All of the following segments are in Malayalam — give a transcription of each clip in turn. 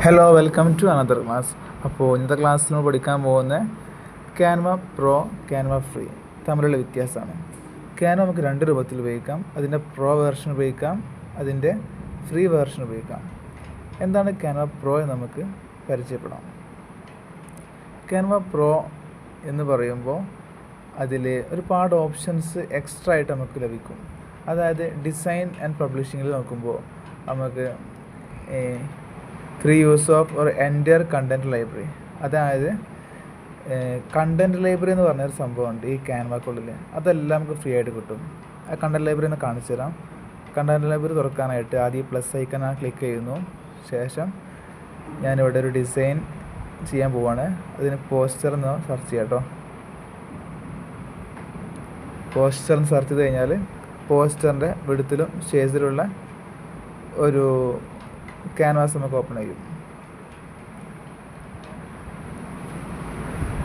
Hello welcome to another class. അപ്പോൾ ഇന്നത്തെ ക്ലാസ്സിൽ നമ്മൾ പഠിക്കാൻ പോകുന്ന ക്യാൻവ പ്രോ, ക്യാൻവ ഫ്രീ തമ്മിലുള്ള വ്യത്യാസമാണ്. ക്യാൻവ നമുക്ക് രണ്ട് രൂപത്തിൽ ഉപയോഗിക്കാം. അതിൻ്റെ പ്രോ വേർഷൻ ഉപയോഗിക്കാം, അതിൻ്റെ ഫ്രീ വേർഷൻ ഉപയോഗിക്കാം. എന്താണ് ക്യാൻവ പ്രോ എന്ന് നമുക്ക് പരിചയപ്പെടാം. ക്യാൻവ പ്രോ എന്ന് പറയുമ്പോൾ അതിൽ ഒരുപാട് ഓപ്ഷൻസ് എക്സ്ട്രാ ആയിട്ട് നമുക്ക് ലഭിക്കും. അതായത് ഡിസൈൻ ആൻഡ് പബ്ലിഷിങ്ങിൽ നോക്കുമ്പോൾ നമുക്ക് ഫ്രീ യൂസ് ഓഫ് ഒരു എൻ്റയർ കണ്ടൻറ് ലൈബ്രറി, അതായത് കണ്ടൻറ് ലൈബ്രറി എന്ന് പറഞ്ഞൊരു സംഭവമുണ്ട് ഈ ക്യാൻവക്കുള്ളിൽ. അതെല്ലാം നമുക്ക് ഫ്രീ ആയിട്ട് കിട്ടും. ആ കണ്ടൻറ് ലൈബ്രറി ഒന്ന് കാണിച്ചു തരാം. കണ്ടൻറ് ലൈബ്രറി തുറക്കാനായിട്ട് ആദ്യം പ്ലസ് ഐക്കൺ ക്ലിക്ക് ചെയ്യുന്നു. ശേഷം ഞാനിവിടെ ഒരു ഡിസൈൻ ചെയ്യാൻ പോവാണ്. അതിന് പോസ്റ്റർ എന്ന് സെർച്ച് ചെയ്യാം കേട്ടോ. പോസ്റ്റർ എന്ന് സെർച്ച് ചെയ്ത് കഴിഞ്ഞാൽ പോസ്റ്ററിൻ്റെ വിടുത്തിലും ഷേസിലുള്ള ഒരു ക്യാൻവാസ് നമുക്ക് ഓപ്പൺ ചെയ്യും.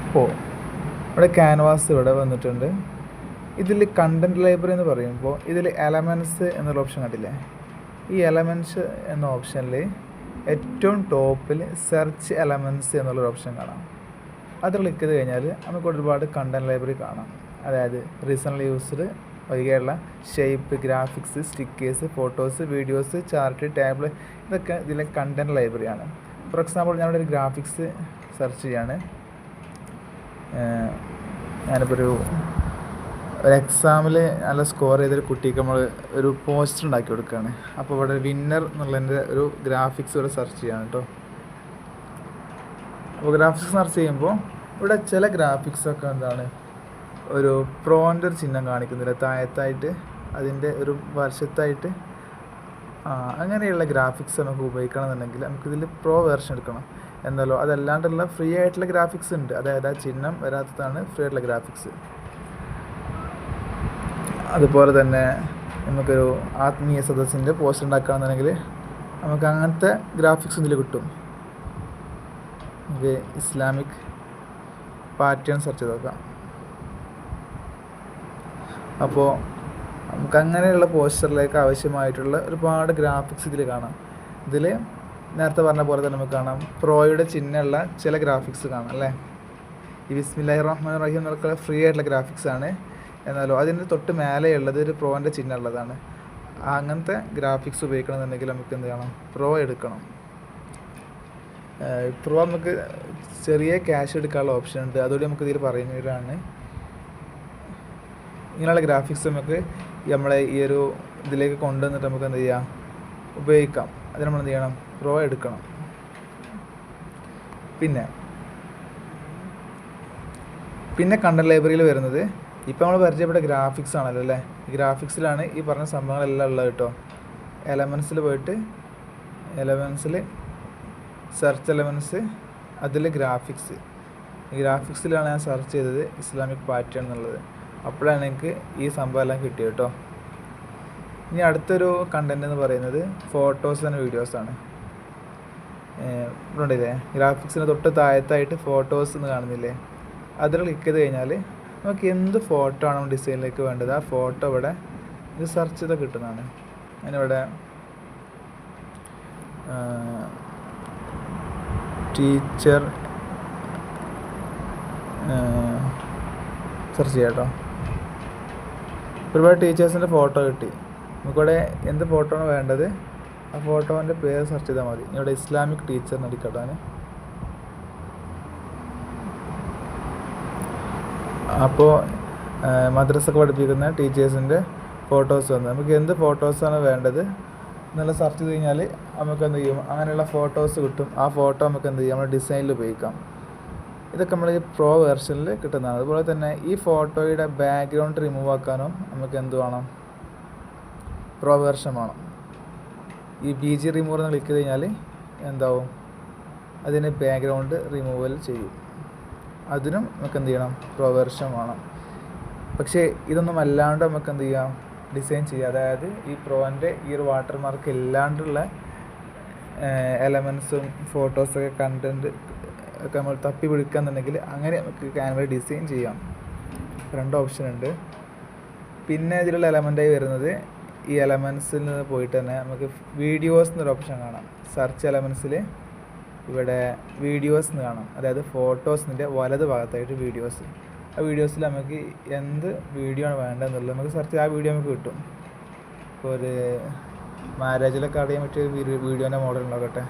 അപ്പോൾ ഇവിടെ ക്യാൻവാസ് ഇവിടെ വന്നിട്ടുണ്ട്. ഇതിൽ കണ്ടൻറ് ലൈബ്രറി എന്ന് പറയുമ്പോൾ ഇതിൽ എലമെൻറ്റ്സ് എന്നുള്ള ഓപ്ഷൻ കണ്ടില്ലേ? ഈ എലമെൻറ്റ്സ് എന്ന ഓപ്ഷനിൽ ഏറ്റവും ടോപ്പിൽ സെർച്ച് എലമെൻറ്റ്സ് എന്നുള്ളൊരു ഓപ്ഷൻ കാണാം. അത് ക്ലിക്ക് ചെയ്ത് കഴിഞ്ഞാൽ നമുക്ക് ഒരുപാട് കണ്ടൻറ് ലൈബ്രറി കാണാം. അതായത് റീസെൻ്റ്ലി യൂസ്ഡ് ഒഴികെയുള്ള shape, graphics, stickers, photos, videos, chart, table, ഇതൊക്കെ ഇതിലെ കണ്ടൻറ് ലൈബ്രറിയാണ്. ഫോർ എക്സാമ്പിൾ ഞാനിവിടെ ഒരു ഗ്രാഫിക്സ് സെർച്ച് ചെയ്യാണ്. ഞാനിപ്പോൾ ഒരു എക്സാമിൽ നല്ല സ്കോർ ചെയ്തൊരു കുട്ടിക്ക് നമ്മൾ ഒരു പോസ്റ്റർ ഉണ്ടാക്കി കൊടുക്കുകയാണ്. അപ്പോൾ ഇവിടെ വിന്നർ എന്നുള്ളതിൻ്റെ ഒരു ഗ്രാഫിക്സ് ഇവിടെ സെർച്ച് ചെയ്യാണ് കേട്ടോ. അപ്പോൾ ഗ്രാഫിക്സ് സെർച്ച് ചെയ്യുമ്പോൾ ഇവിടെ ചില ഗ്രാഫിക്സൊക്കെ എന്താണ് ഒരു പ്രോൻ്റെ ഒരു ചിഹ്നം കാണിക്കുന്നില്ല താഴത്തായിട്ട്, അതിൻ്റെ ഒരു വശത്തായിട്ട്. അങ്ങനെയുള്ള ഗ്രാഫിക്സ് നമുക്ക് ഉപയോഗിക്കണമെന്നുണ്ടെങ്കിൽ നമുക്കിതിൽ പ്രോ വേർഷൻ എടുക്കണം. എന്നാലോ അതല്ലാണ്ടുള്ള ഫ്രീ ആയിട്ടുള്ള ഗ്രാഫിക്സ് ഉണ്ട്. അതായത് ആ ചിഹ്നം വരാത്തതാണ് ഫ്രീ ആയിട്ടുള്ള ഗ്രാഫിക്സ്. അതുപോലെ തന്നെ നമുക്കൊരു ആത്മീയ സദസ്സിൻ്റെ പോസ്റ്റർ ഉണ്ടാക്കുകയാണെന്നുണ്ടെങ്കിൽ നമുക്ക് അങ്ങനത്തെ ഗ്രാഫിക്സ് ഇതിൽ കിട്ടും. നമുക്ക് ഇസ്ലാമിക് പാറ്റേൺ സെർച്ച് ചെയ്ത് നോക്കാം. അപ്പോൾ നമുക്ക് അങ്ങനെയുള്ള പോസ്റ്ററിലേക്ക് ആവശ്യമായിട്ടുള്ള ഒരുപാട് ഗ്രാഫിക്സ് ഇതിൽ കാണാം. ഇതിൽ നേരത്തെ പറഞ്ഞ പോലെ തന്നെ നമുക്ക് കാണാം പ്രോയുടെ ചിഹ്നമുള്ള ചില ഗ്രാഫിക്സ് കാണാം അല്ലേ? ഈ ബിസ്മില്ലാഹിർ റഹ്മാനിർ റഹീം എന്നൊക്കെ ഫ്രീ ആയിട്ടുള്ള ഗ്രാഫിക്സ് ആണ്. എന്നാലും അതിൻ്റെ തൊട്ട് മേലെയുള്ളത് ഒരു പ്രോൻ്റെ ചിഹ്നം ഉള്ളതാണ്. അങ്ങനത്തെ ഗ്രാഫിക്സ് ഉപയോഗിക്കണമെന്നുണ്ടെങ്കിൽ നമുക്ക് എന്ത് ചെയ്യണം? പ്രോ എടുക്കണം. പ്രോ നമുക്ക് ചെറിയ ക്യാഷ് എടുക്കാനുള്ള ഓപ്ഷൻ ഉണ്ട്. അതുകൊണ്ട് നമുക്ക് ഇതിൽ പറയുന്നവരാണ്. ഇങ്ങനെയുള്ള ഗ്രാഫിക്സ് നമുക്ക് നമ്മളെ ഈ ഒരു ഇതിലേക്ക് കൊണ്ടുവന്നിട്ട് നമുക്ക് എന്ത് ചെയ്യാം? ഉപയോഗിക്കാം. അതിന് നമ്മൾ എന്ത് ചെയ്യണം? പ്രോ എടുക്കണം. പിന്നെ കണ്ടൻറ് ലൈബ്രറിയിൽ വരുന്നത് ഇപ്പോൾ നമ്മൾ പരിചയപ്പെട്ട ഗ്രാഫിക്സ് ആണല്ലോ അല്ലേ? ഈ ഗ്രാഫിക്സിലാണ് ഈ പറഞ്ഞ സംഭവങ്ങളെല്ലാം ഉള്ളത് കേട്ടോ. എലമെൻസിൽ പോയിട്ട് എലമെൻസിൽ സെർച്ച് എലമെൻറ്റ്സ്, അതിൽ ഗ്രാഫിക്സ്. ഈ ഗ്രാഫിക്സിലാണ് ഞാൻ സെർച്ച് ചെയ്തത് ഇസ്ലാമിക് പാറ്റേൺ എന്നുള്ളത്. അപ്പോഴാണ് എനിക്ക് ഈ സംഭവം എല്ലാം കിട്ടിയത് കേട്ടോ. ഇനി അടുത്തൊരു കണ്ടൻറ് എന്ന് പറയുന്നത് ഫോട്ടോസ് ആൻഡ് വീഡിയോസാണ്. ഇവിടെ ഉണ്ടല്ലേ ഗ്രാഫിക്സിന് തൊട്ട് താഴത്തായിട്ട് ഫോട്ടോസ് എന്ന് കാണുന്നില്ലേ? അതിൽ ക്ലിക്ക് ചെയ്ത് കഴിഞ്ഞാൽ നമുക്ക് എന്ത് ഫോട്ടോ ആണോ ഡിസൈനിലേക്ക് വേണ്ടത് ആ ഫോട്ടോ ഇവിടെ ഇത് സെർച്ച് ചെയ്ത് കിട്ടുന്നതാണ്. അതിനിവിടെ ടീച്ചർ സെർച്ച് ചെയ്യാം കേട്ടോ. ഒരുപാട് ടീച്ചേഴ്സിൻ്റെ ഫോട്ടോ കിട്ടി. നമുക്കിവിടെ എന്ത് ഫോട്ടോ ആണ് വേണ്ടത് ആ ഫോട്ടോൻ്റെ പേര് സെർച്ച് ചെയ്താൽ മതി. ഇവിടെ ഇസ്ലാമിക് ടീച്ചർ നടിക്കട്ടാണ്. അപ്പോൾ മദ്രസൊക്കെ പഠിപ്പിക്കുന്ന ടീച്ചേഴ്സിൻ്റെ ഫോട്ടോസ് വന്ന് നമുക്ക് എന്ത് ഫോട്ടോസാണ് വേണ്ടത് എന്നുള്ള സെർച്ച് ചെയ്ത് കഴിഞ്ഞാൽ നമുക്ക് എന്ത് ചെയ്യും? അങ്ങനെയുള്ള ഫോട്ടോസ് കിട്ടും. ആ ഫോട്ടോ നമുക്ക് എന്ത് ചെയ്യും? നമ്മുടെ ഡിസൈനിൽ ഉപയോഗിക്കാം. ഇതൊക്കെ നമ്മൾ ഈ പ്രോ വേർഷനിൽ കിട്ടുന്നതാണ്. അതുപോലെ തന്നെ ഈ ഫോട്ടോയുടെ ബാക്ക്ഗ്രൗണ്ട് റിമൂവ് ആക്കാനും നമുക്ക് എന്ത് വേണം? പ്രോ വേർഷൻ വേണം. ഈ BG റിമൂവർ എന്ന് ക്ലിക്ക് ചെയ്ത് കഴിഞ്ഞാൽ എന്താവും? അതിന് ബാക്ക്ഗ്രൗണ്ട് റിമൂവൽ ചെയ്യും. അതിനും നമുക്ക് എന്ത് ചെയ്യണം? പ്രോ വേർഷൻ വേണം. പക്ഷേ ഇതൊന്നും അല്ലാണ്ട് നമുക്ക് എന്ത് ചെയ്യാം? ഡിസൈൻ ചെയ്യാം. അതായത് ഈ പ്രോൻ്റെ ഈ ഒരു വാട്ടർ മാർക്ക് ഇല്ലാണ്ടുള്ള എലമെൻസും ഫോട്ടോസൊക്കെ കണ്ടൻറ്റ് ഒക്കെ നമ്മൾ തപ്പി പിടിക്കുകയെന്നുണ്ടെങ്കിൽ അങ്ങനെ നമുക്ക് ക്യാൻവ ഡിസൈൻ ചെയ്യാം. രണ്ട് ഓപ്ഷൻ ഉണ്ട്. പിന്നെ ഇതിലുള്ള എലമെൻ്റായി വരുന്നത് ഈ എലമെൻസിൽ നിന്ന് പോയിട്ട് തന്നെ നമുക്ക് വീഡിയോസ് എന്നൊരു ഓപ്ഷൻ കാണാം. സെർച്ച് എലമെൻസിൽ ഇവിടെ വീഡിയോസ് എന്ന് കാണാം, അതായത് ഫോട്ടോസിൻ്റെ വലത് ഭാഗത്തായിട്ട് വീഡിയോസ്. ആ വീഡിയോസിൽ നമുക്ക് എന്ത് വീഡിയോ ആണ് വേണ്ടതെന്നുള്ളത് നമുക്ക് സെർച്ച് ചെയ്ത് ആ വീഡിയോ നമുക്ക് കിട്ടും. ഇപ്പോൾ ഒരു മാരേജിലൊക്കെ അറിയാൻ പറ്റിയ വീഡിയോൻ്റെ മോഡൽ ഉണ്ടാകട്ടെ.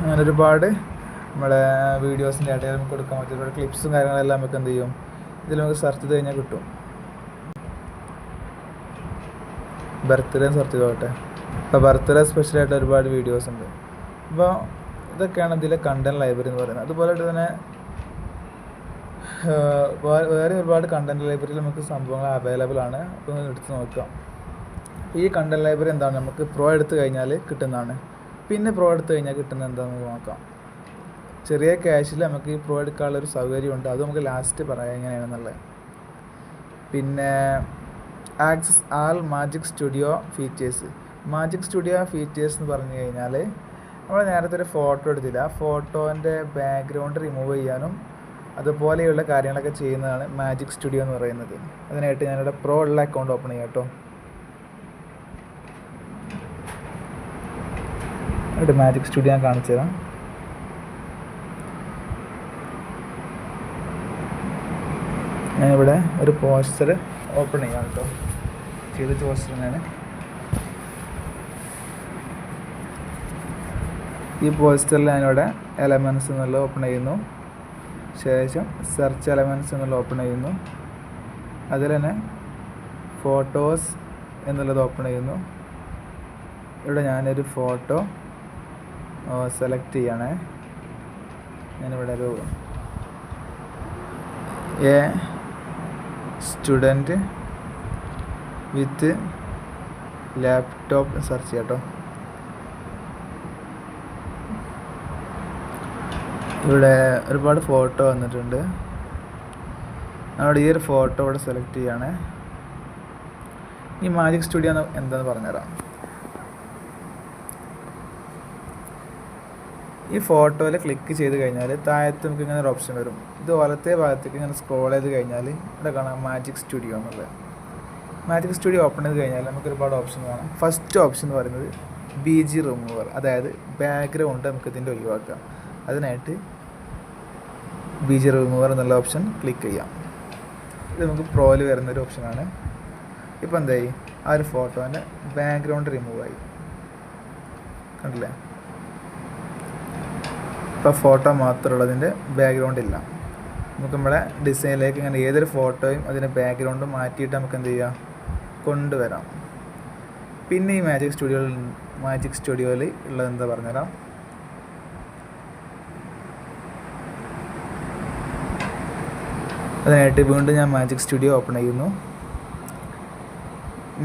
അങ്ങനെ ഒരുപാട് നമ്മളെ വീഡിയോസിൻ്റെ ഇടയിൽ നമുക്ക് കൊടുക്കാൻ പറ്റും. ഒരുപാട് ക്ലിപ്സും കാര്യങ്ങളെല്ലാം നമുക്ക് എന്ത് ചെയ്യും, ഇതിൽ നമുക്ക് സെർച്ച് ചെയ്ത് കഴിഞ്ഞാൽ കിട്ടും. ബർത്ത്ഡേ സെർച്ച് ചെയ്തോട്ടെ. ഇപ്പോൾ ബർത്ത്ഡേ സ്പെഷ്യലായിട്ട് ഒരുപാട് വീഡിയോസ് ഉണ്ട്. അപ്പോൾ ഇതൊക്കെയാണ് ഇതിലെ കണ്ടൻറ് ലൈബ്രറി എന്ന് പറയുന്നത്. അതുപോലെ തന്നെ വേറെ ഒരുപാട് കണ്ടൻറ് ലൈബ്രറിയിൽ നമുക്ക് സംഭവങ്ങൾ അവൈലബിൾ ആണ്. അപ്പോൾ എടുത്ത് നോക്കാം. ഈ കണ്ടൻറ് ലൈബ്രറി എന്താണ്, നമുക്ക് പ്രോ എടുത്തു കഴിഞ്ഞാൽ കിട്ടുന്നതാണ്. പിന്നെ പ്രോ എടുത്തു കഴിഞ്ഞാൽ കിട്ടുന്നത് എന്താണെന്ന് നോക്കാം. ചെറിയ ക്യാഷിൽ നമുക്ക് ഈ പ്രോ എടുക്കാനുള്ളൊരു സൗകര്യമുണ്ട്. അത് നമുക്ക് ലാസ്റ്റ് പറയാം എങ്ങനെയാണെന്നുള്ളത്. പിന്നെ access all magic studio features. Magic studio features എന്ന് പറഞ്ഞു കഴിഞ്ഞാൽ നമ്മൾ നേരത്തെ ഒരു ഫോട്ടോ എടുത്തില്ല, ആ ഫോട്ടോൻ്റെ ബാക്ക്ഗ്രൗണ്ട് റിമൂവ് ചെയ്യാനും അതുപോലെയുള്ള കാര്യങ്ങളൊക്കെ ചെയ്യുന്നതാണ് മാജിക് സ്റ്റുഡിയോ എന്ന് പറയുന്നത്. അതിനായിട്ട് ഞാനിവിടെ പ്രോ ഉള്ള അക്കൗണ്ട് ഓപ്പൺ ചെയ്യാം കേട്ടോ. എന്നിട്ട് മാജിക് സ്റ്റുഡിയോ ഞാൻ കാണിച്ചു തരാം. ഞാനിവിടെ ഒരു പോസ്റ്റർ ഓപ്പൺ ചെയ്യാം കേട്ടോ. ചെയ്ത പോസ്റ്റർ ഞാൻ ഈ പോസ്റ്ററിൽ ഞാനിവിടെ എലമെൻറ്റ്സ് എന്നുള്ള ഓപ്പൺ ചെയ്യുന്നു. ശേഷം സെർച്ച് എലമെൻറ്റ്സ് എന്നുള്ള ഓപ്പൺ ചെയ്യുന്നു. അതിൽ തന്നെ ഫോട്ടോസ് എന്നുള്ളത് ഓപ്പൺ ചെയ്യുന്നു. ഇവിടെ ഞാനൊരു ഫോട്ടോ സെലക്ട് ചെയ്യണേ. ഞാനിവിടെ ഒരു സ്റ്റുഡൻറ്റ് വിത്ത് ലാപ്ടോപ്പ് സെർച്ച് ചെയ്യാം കേട്ടോ. ഇവിടെ ഒരുപാട് ഫോട്ടോ വന്നിട്ടുണ്ട്. അവിടെ ഈ ഒരു ഫോട്ടോ ഇവിടെ സെലക്ട് ചെയ്യാണ്. ഈ മാജിക് സ്റ്റുഡിയോ എന്താണെന്ന് പറഞ്ഞുതരാം. ഈ ഫോട്ടോയിൽ ക്ലിക്ക് ചെയ്ത് കഴിഞ്ഞാൽ താഴത്ത് നമുക്ക് ഇങ്ങനെ ഒരു ഓപ്ഷൻ വരും. ഇത് വലത്തെ ഭാഗത്തേക്ക് ഇങ്ങനെ സ്ക്രോൾ ചെയ്ത് കഴിഞ്ഞാൽ ഇവിടെ കാണാം മാജിക് സ്റ്റുഡിയോ എന്നുള്ളത്. മാജിക് സ്റ്റുഡിയോ ഓപ്പൺ ചെയ്ത് കഴിഞ്ഞാൽ നമുക്ക് ഒരുപാട് ഓപ്ഷൻ കാണാം. ഫസ്റ്റ് ഓപ്ഷൻ എന്ന് പറയുന്നത് BG റിമൂവർ, അതായത് ബാക്ക്ഗ്രൗണ്ട് നമുക്ക് ഇതിൻ്റെ ഒഴിവാക്കാം. അതിനായിട്ട് BG റിമൂവർ എന്നുള്ള ഓപ്ഷൻ ക്ലിക്ക് ചെയ്യാം. ഇത് നമുക്ക് പ്രോയിൽ വരുന്നൊരു ഓപ്ഷനാണ്. ഇപ്പോൾ എന്തായി, ആ ഒരു ഫോട്ടോൻ്റെ ബാക്ക്ഗ്രൗണ്ട് റിമൂവ് ആയി, കണ്ടില്ലേ? ഇപ്പോൾ ഫോട്ടോ മാത്രമുള്ളതിൻ്റെ ബാക്ക്ഗ്രൗണ്ട് ഇല്ല. നമുക്ക് നമ്മുടെ ഡിസൈനിലേക്ക് ഇങ്ങനെ ഏതൊരു ഫോട്ടോയും അതിൻ്റെ ബാക്ക്ഗ്രൗണ്ടും മാറ്റിയിട്ട് നമുക്ക് എന്ത് ചെയ്യാം, കൊണ്ടുവരാം. പിന്നെ ഈ മാജിക് സ്റ്റുഡിയോയിൽ ഉള്ളത് എന്താ പറഞ്ഞുതരാം. അതിനായിട്ട് വീണ്ടും ഞാൻ മാജിക് സ്റ്റുഡിയോ ഓപ്പൺ ചെയ്യുന്നു.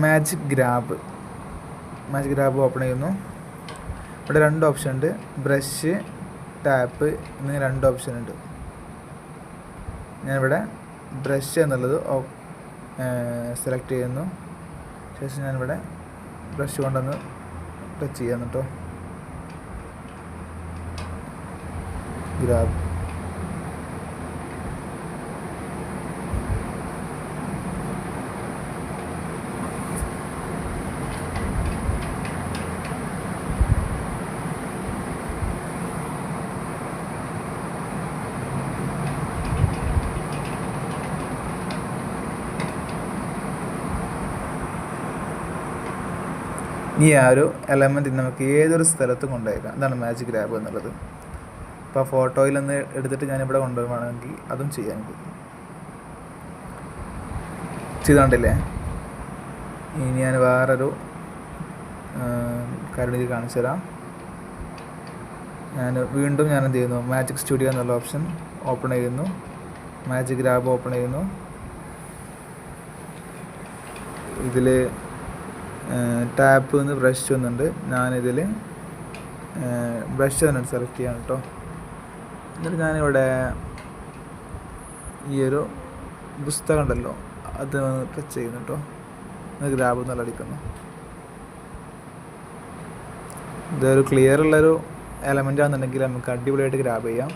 മാജിക് ഗ്രാബ് ഓപ്പൺ ചെയ്യുന്നു. ഇവിടെ രണ്ട് ഓപ്ഷൻ ഉണ്ട്, ബ്രഷ്, ടാപ്പ് എന്നിങ്ങനെ രണ്ട് ഓപ്ഷൻ ഉണ്ട്. ഞാനിവിടെ ബ്രഷ് എന്നുള്ളത് സെലക്ട് ചെയ്യുന്നു. ശേഷം ഞാനിവിടെ ബ്രഷ് കൊണ്ടൊന്ന് ടച്ച് ചെയ്യാം കേട്ടോ. ഗ്രാബ് ഈ ആ ഒരു എലമെൻറ്റ് നമുക്ക് ഏതൊരു സ്ഥലത്തും കൊണ്ടുപോയേക്കാം. അതാണ് മാജിക് ഗ്രാബ് എന്നുള്ളത്. ഇപ്പോൾ ഫോട്ടോയിൽ നിന്ന് എടുത്തിട്ട് ഞാനിവിടെ കൊണ്ടുപോകണമെങ്കിൽ അതും ചെയ്യാൻ ചെയ്തുകൊണ്ടില്ലേ. ഇനി ഞാൻ വേറൊരു കാര്യം ഇത് കാണിച്ചു തരാം. വീണ്ടും ഞാൻ എന്ത് ചെയ്യുന്നു, മാജിക് സ്റ്റുഡിയോ എന്നുള്ള ഓപ്ഷൻ ഓപ്പൺ ചെയ്യുന്നു. മാജിക് ഗ്രാബ് ഓപ്പൺ ചെയ്യുന്നു. ഇതിൽ ടാപ്പ് എന്ന് ബ്രഷ് വന്നുണ്ട്. ഞാനിതിൽ ബ്രഷ് തന്നെ സെലക്ട് ചെയ്യാണ് കേട്ടോ. എന്നിട്ട് ഞാനിവിടെ ഈ ഒരു പുസ്തകം ഉണ്ടല്ലോ അത് ടച്ച് ചെയ്യുന്നു കേട്ടോ. ഗ്രാബ് നല്ല അടിക്കുന്നു. ഇതൊരു ക്ലിയർ ഉള്ളൊരു എലമെൻ്റ് ആണെന്നുണ്ടെങ്കിൽ നമുക്ക് അടിപൊളിയായിട്ട് ഗ്രാബ് ചെയ്യാം.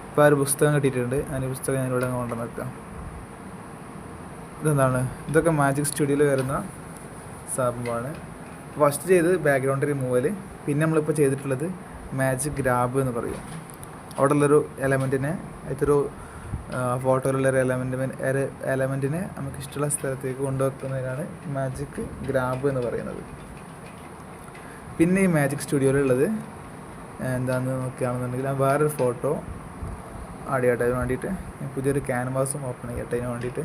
ഇപ്പോൾ ആ ഒരു പുസ്തകം കിട്ടിയിട്ടുണ്ട്. ഈ പുസ്തകം ഞാനിവിടെ കൊണ്ടുവന്ന് വെക്കാം. ഇതെന്താണ്, ഇതൊക്കെ മാജിക് സ്റ്റുഡിയോയിൽ വരുന്ന സംഭവമാണ്. ഫസ്റ്റ് ചെയ്ത് ബാക്ക്ഗ്രൗണ്ട് റിമൂവൽ, പിന്നെ നമ്മളിപ്പോൾ ചെയ്തിട്ടുള്ളത് മാജിക് ഗ്രാബ് എന്ന് പറയും. അവിടെ ഉള്ളൊരു എലമെൻറ്റിനെ, ഇതൊരു ഫോട്ടോയിലുള്ളൊരു എലമെൻറ്റിനെ നമുക്ക് ഇഷ്ടമുള്ള സ്ഥലത്തേക്ക് കൊണ്ടുവെക്കുന്നതിനാണ് മാജിക് ഗ്രാബ് എന്ന് പറയുന്നത്. പിന്നെ ഈ മാജിക് സ്റ്റുഡിയോയിലുള്ളത് എന്താണെന്ന് നോക്കുകയാണെന്നുണ്ടെങ്കിൽ ഞാൻ വേറൊരു ഫോട്ടോ ആഡ് ചെയ്യട്ടെ. അതിന് വേണ്ടിയിട്ട് പുതിയൊരു ക്യാൻവാസും ഓപ്പൺ ചെയ്യട്ടെ. അതിന് വേണ്ടിയിട്ട്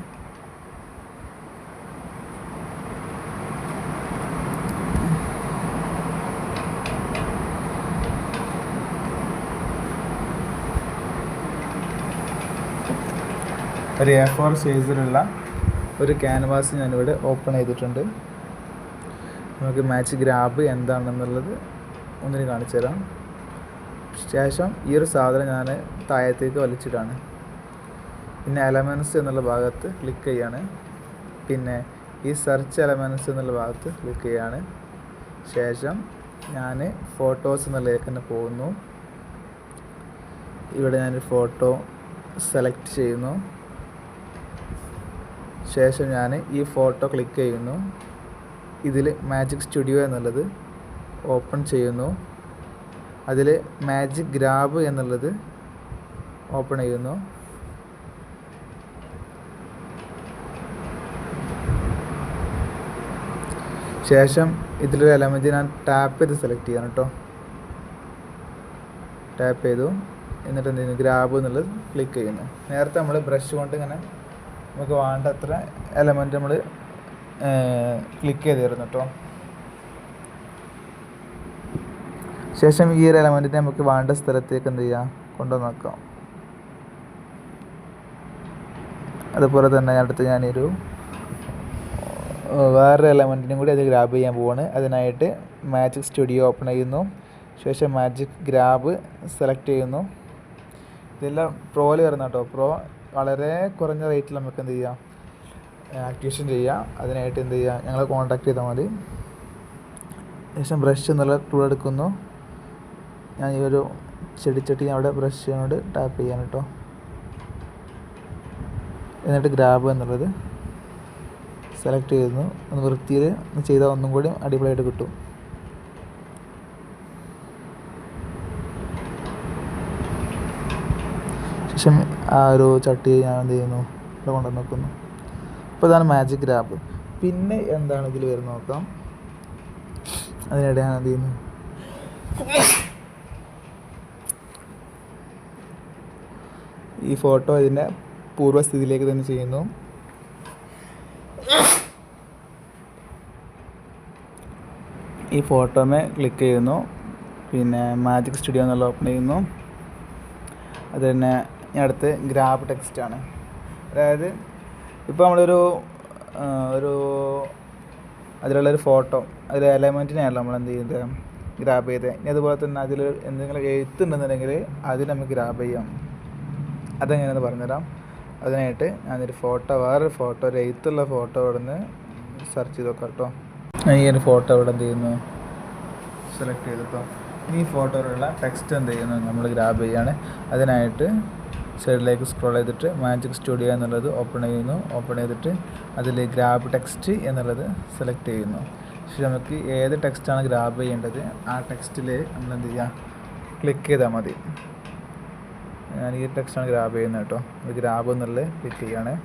ഒരു A4 സൈസിലുള്ള ഒരു ക്യാൻവാസ് ഞാനിവിടെ ഓപ്പൺ ചെയ്തിട്ടുണ്ട്. നമുക്ക് മാജിക് ഗ്രാബ് എന്താണെന്നുള്ളത് ഒന്നിന് കാണിച്ചു തരാം. ശേഷം ഈ ഒരു സാധനം ഞാൻ താഴത്തേക്ക് വലിച്ചിട്ടാണ്. പിന്നെ എലമെൻറ്റ്സ് എന്നുള്ള ഭാഗത്ത് ക്ലിക്ക് ചെയ്യാണ്. പിന്നെ ഈ സെർച്ച് എലമെൻറ്റ്സ് എന്നുള്ള ഭാഗത്ത് ക്ലിക്ക് ചെയ്യാണ്. ശേഷം ഞാൻ ഫോട്ടോസ് എന്നുള്ളതിലേക്ക് തന്നെ പോകുന്നു. ഇവിടെ ഞാനൊരു ഫോട്ടോ സെലക്ട് ചെയ്യുന്നു. ശേഷം ഞാൻ ഈ ഫോട്ടോ ക്ലിക്ക് ചെയ്യുന്നു. ഇതിൽ മാജിക് സ്റ്റുഡിയോ എന്നുള്ളത് ഓപ്പൺ ചെയ്യുന്നു. അതിൽ മാജിക് ഗ്രാബ് എന്നുള്ളത് ഓപ്പൺ ചെയ്യുന്നു. ശേഷം ഇതിലൊരു എലമെൻറ്റ് ഞാൻ ടാപ്പ് ചെയ്ത് സെലക്ട് ചെയ്യണം കേട്ടോ. ടാപ്പ് ചെയ്തു. എന്നിട്ട് എന്ത് ചെയ്യുന്നു, ഗ്രാബ് എന്നുള്ളത് ക്ലിക്ക് ചെയ്യുന്നു. നേരത്തെ നമ്മൾ ബ്രഷ് കൊണ്ട് ഇങ്ങനെ നമുക്ക് വേണ്ടത്ര എലമെൻറ്റ് നമ്മൾ ക്ലിക്ക് ചെയ്തിരുന്നു കേട്ടോ. ശേഷം ഈ ഒരു എലമെൻറ്റിനെ നമുക്ക് വേണ്ട സ്ഥലത്തേക്ക് എന്ത് ചെയ്യാം, കൊണ്ടുവന്ന് നോക്കാം. അതുപോലെ തന്നെ അടുത്ത് ഞാനൊരു വേറൊരു എലമെൻറ്റിനും കൂടി അത് ഗ്രാബ് ചെയ്യാൻ പോവാണ്. അതിനായിട്ട് മാജിക് സ്റ്റുഡിയോ ഓപ്പൺ ചെയ്യുന്നു. ശേഷം മാജിക് ഗ്രാബ് സെലക്ട് ചെയ്യുന്നു. ഇതെല്ലാം പ്രോയിൽ വരുന്ന കേട്ടോ. പ്രോ വളരെ കുറഞ്ഞ റേറ്റിൽ നമുക്ക് എന്ത് ചെയ്യാം, ആക്ടിവേഷൻ ചെയ്യാം. അതിനായിട്ട് എന്ത് ചെയ്യുക, ഞങ്ങളെ കോൺടാക്ട് ചെയ്താൽ മതി. ശേഷം ബ്രഷ് എന്നുള്ള ടൂൾ എടുക്കുന്നു. ഞാൻ ഈ ഒരു ചെടിച്ചട്ടി അവിടെ ബ്രഷിനോട് ടാപ്പ് ചെയ്യാൻ കേട്ടോ. എന്നിട്ട് ഗ്രാബ് എന്നുള്ളത് സെലക്ട് ചെയ്യുന്നു. ഒന്ന് വൃത്തിയിൽ ചെയ്താൽ ഒന്നും കൂടി അടിപൊളിയായിട്ട് കിട്ടും. ശേഷം ആ ഒരു ചട്ടി ഞാൻ എന്ത് ചെയ്യുന്നു, ഇവിടെ കൊണ്ടുവന്ന് നോക്കുന്നു. അപ്പോൾ ഇതാണ് മാജിക് ഗ്രാബ്. പിന്നെ എന്താണ് ഇതിൽ വരുന്നത് നോക്കാം. അതിനിടെ ഞാൻ എന്ത് ചെയ്യുന്നു, ഈ ഫോട്ടോ ഇതിൻ്റെ പൂർവ്വസ്ഥിതിയിലേക്ക് തന്നെ ചെയ്യുന്നു. ഈ ഫോട്ടോമേ ക്ലിക്ക് ചെയ്യുന്നു. പിന്നെ മാജിക് സ്റ്റുഡിയോ എന്നുള്ള ഓപ്പൺ ചെയ്യുന്നു. അത് തന്നെ അടുത്ത് ഗ്രാബ് ടെക്സ്റ്റാണ്. അതായത് ഇപ്പോൾ നമ്മളൊരു അതിലുള്ളൊരു ഫോട്ടോ, അതിൽ എലമെൻറ്റിനെയല്ല നമ്മൾ എന്ത് ചെയ്യുന്നത്, ഗ്രാബ് ചെയ്തത്. ഇനി അതുപോലെ തന്നെ അതിൽ എന്തെങ്കിലും എഴുത്തുണ്ടെന്നുണ്ടെങ്കിൽ അത് നമുക്ക് ഗ്രാബ് ചെയ്യാം. അതെങ്ങനെയാണെന്ന് പറഞ്ഞുതരാം. അതിനായിട്ട് ഞാനൊരു ഫോട്ടോ, വേറൊരു ഫോട്ടോ, ഒരു എഴുത്തുള്ള ഫോട്ടോ ഇവിടെ നിന്ന് സെർച്ച് ചെയ്ത് നോക്കാം കേട്ടോ. ഈ ഒരു ഫോട്ടോ ഇവിടെ എന്ത് ചെയ്യുന്നു, സെലക്ട് ചെയ്തിട്ടോ. ഈ ഫോട്ടോയിലുള്ള ടെക്സ്റ്റ് എന്ത് ചെയ്യുന്നു, നമ്മൾ ഗ്രാബ് ചെയ്യാണ്. അതിനായിട്ട് സൈഡിലേക്ക് സ്ക്രോൾ ചെയ്തിട്ട് മാജിക് സ്റ്റുഡിയോ എന്നുള്ളത് ഓപ്പൺ ചെയ്യുന്നു. ഓപ്പൺ ചെയ്തിട്ട് അതിൽ ഗ്രാബ് ടെക്സ്റ്റ് എന്നുള്ളത് സെലക്ട് ചെയ്യുന്നു. പക്ഷേ നമുക്ക് ഏത് ടെക്സ്റ്റാണ് ഗ്രാബ് ചെയ്യേണ്ടത് ആ ടെക്സ്റ്റിൽ നമ്മൾ എന്ത് ചെയ്യുക, ക്ലിക്ക് ചെയ്താൽ മതി. ഞാൻ ഈ ടെക്സ്റ്റാണ് ഗ്രാബ് ചെയ്യുന്നത് കേട്ടോ. അത് ഗ്രാബ് എന്നുള്ളത് ക്ലിക്ക് ചെയ്യാണ്.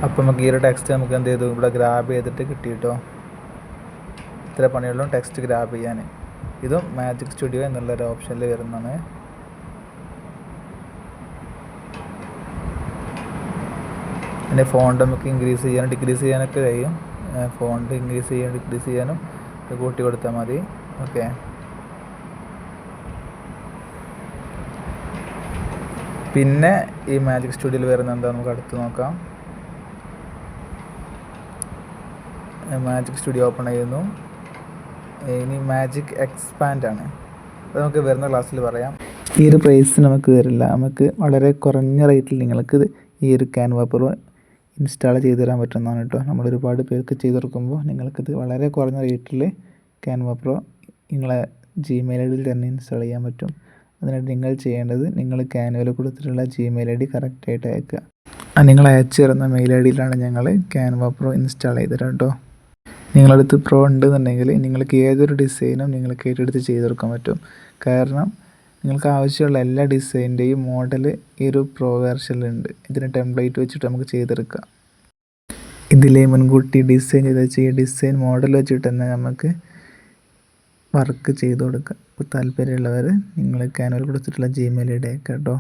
അപ്പോൾ നമുക്ക് ഈ ഒരു ടെക്സ്റ്റ് നമുക്ക് എന്ത് ചെയ്തു, ഇവിടെ ഗ്രാബ് ചെയ്തിട്ട് കിട്ടി കേട്ടോ. ഇത്ര പണിയുള്ളൂ ടെക്സ്റ്റ് ഗ്രാബ് ചെയ്യാൻ. ഇതും മാജിക് സ്റ്റുഡിയോ എന്നുള്ളൊരു ഓപ്ഷനിൽ വരുന്നതാണ്. പിന്നെ ഫോണ്ട് നമുക്ക് ഇൻക്രീസ് ചെയ്യാനും ഡിക്രീസ് ചെയ്യാനൊക്കെ കഴിയും. ഫോണ്ട് ഇൻക്രീസ് ചെയ്യാനും ഡിക്രീസ് ചെയ്യാനും കൂട്ടി കൊടുത്താൽ മതി. ഓക്കെ, പിന്നെ ഈ മാജിക് സ്റ്റുഡിയോയിൽ വരുന്ന എന്താ നമുക്ക് അടുത്ത് നോക്കാം. മാജിക് സ്റ്റുഡിയോ ഓപ്പൺ ചെയ്യുന്നു. ഇനി മാജിക് എക്സ്പാൻഡ് ആണ്. അത് നമുക്ക് വരുന്ന ക്ലാസ്സിൽ പറയാം. ഈ ഒരു പ്രൈസ് നമുക്ക് വരില്ല. നമുക്ക് വളരെ കുറഞ്ഞ റേറ്റിൽ നിങ്ങൾക്ക് ഈ ഒരു ക്യാൻവ പ്രോ ഇൻസ്റ്റാൾ ചെയ്ത് തരാൻ പറ്റുന്നതാണ് കേട്ടോ. നമ്മളൊരുപാട് പേർക്ക് ചെയ്ത് കൊടുക്കുമ്പോൾ നിങ്ങൾക്കിത് വളരെ കുറഞ്ഞ റേറ്റിൽ ക്യാൻവ പ്രോ നിങ്ങളെ ജിമെയിലിൽ തന്നെ ഇൻസ്റ്റാൾ ചെയ്യാൻ പറ്റും. അതിനായിട്ട് നിങ്ങൾ ചെയ്യേണ്ടത് നിങ്ങൾ ക്യാൻവയിൽ കൊടുത്തിട്ടുള്ള ജിമെയിൽ ഐ ഡി കറക്റ്റായിട്ട് അയക്കുക. നിങ്ങൾ അയച്ചു തരുന്ന മെയിൽ ഐ ഡിയിലാണ് ഞങ്ങൾ ക്യാൻവ പ്രോ ഇൻസ്റ്റാൾ ചെയ്തുതരാം കേട്ടോ. നിങ്ങളടുത്ത് പ്രോ ഉണ്ടെന്നുണ്ടെങ്കിൽ നിങ്ങൾക്ക് ഏതൊരു ഡിസൈനും നിങ്ങൾക്ക് ഏറ്റെടുത്ത് ചെയ്ത് കൊടുക്കാൻ പറ്റും. കാരണം നിങ്ങൾക്ക് ആവശ്യമുള്ള എല്ലാ ഡിസൈൻ്റെയും മോഡൽ ഈ ഒരു പ്രോ വേർഷനിലുണ്ട്. ഇതിന് ടെംപ്ലേറ്റ് വെച്ചിട്ട് നമുക്ക് ചെയ്തെടുക്കാം. ഇതിലെ മുൻകൂട്ടി ഡിസൈൻ ചെയ്ത് വെച്ച് ഈ ഡിസൈൻ മോഡൽ വെച്ചിട്ട് തന്നെ നമുക്ക് വർക്ക് ചെയ്ത് കൊടുക്കാം. അപ്പോൾ താല്പര്യമുള്ളവർ നിങ്ങൾ ക്യാൻവയിൽ കൊടുത്തിട്ടുള്ള ജിമെയിൽ ഐ ഡി അയക്കാം കേട്ടോ.